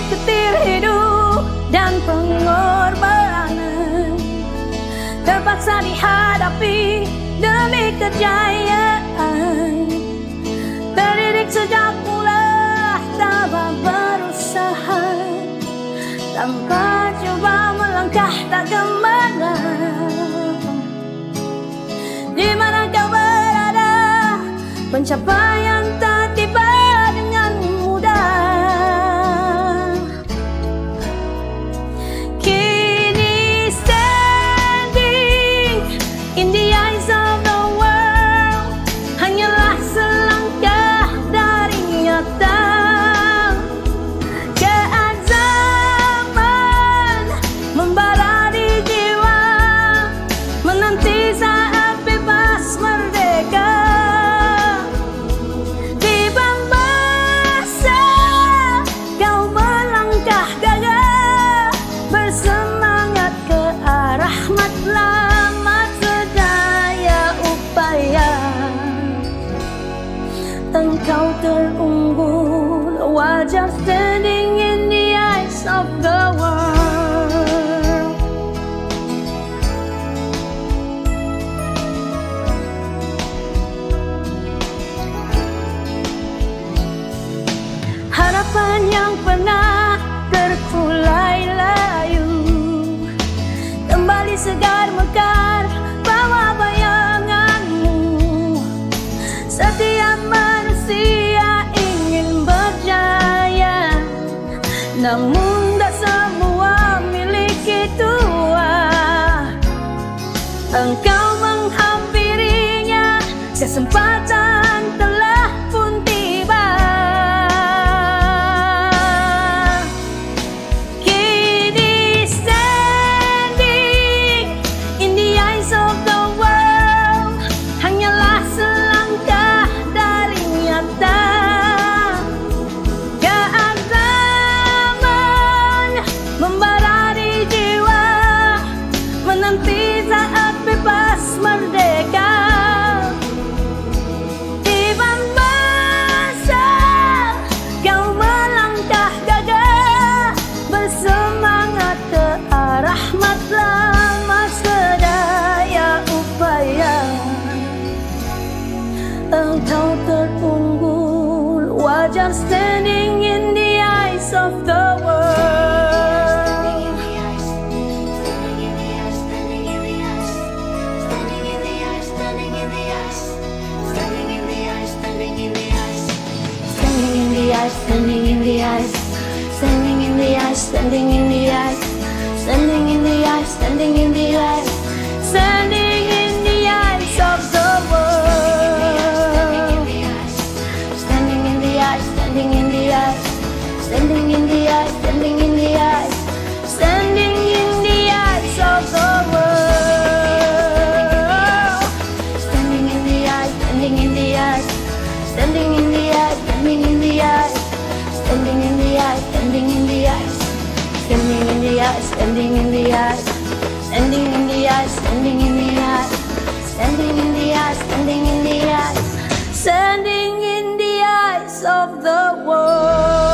diketir hidup dan pengorbanan, terpaksa dihadapi demi kejayaan. Terdidik sejak mula tanpa berusaha, tanpa coba melangkah tak kemana. Di mana kau berada, pencapaian tak tiba dengan mudah. Kini standing in the eyes of the world, hanyalah selangkah dari nyata. Keazaman membara di jiwa, menanti saat bebas merdeka. Di Bambasa kau melangkah gagah, bersemangat ke arah matlamat sedaya upaya. Engkau terunggul, wajar standing in the eyes of the world. Harapan yang pernah terkulai layu kembali segar mekar bawa bayanganmu. Setiap manusia ingin berjaya, namun tak semua miliki tuah. Engkau menghampirinya, kesempatan telah pun tiba. Kini standing in the eyes of the world, hanyalah selangkah dari nyata. Keazaman membara di jiwa, menanti saat bebas merdeka. Di Bambasa kau melangkah gagah, bersemangat ke arah matlamat sedaya upaya. Engkau terunggul, wajar standing in the eyes of the world. Standing in the eyes, standing in the eyes, standing in the eyes, standing in the eyes, standing in the eyes, standing in the eyes of the world. Standing in the eyes, standing in the eyes, standing in the eyes, standing in the eyes, standing in the eyes of the world. Standing in the eyes, standing in the eyes, standing in the eyes, standing in the eyes, standing in the eyes, standing in the eyes, standing in the eyes, standing in the eyes, standing in the eyes, standing in the eyes, standing in the eyes, standing in the eyes, standing in the eyes of the world.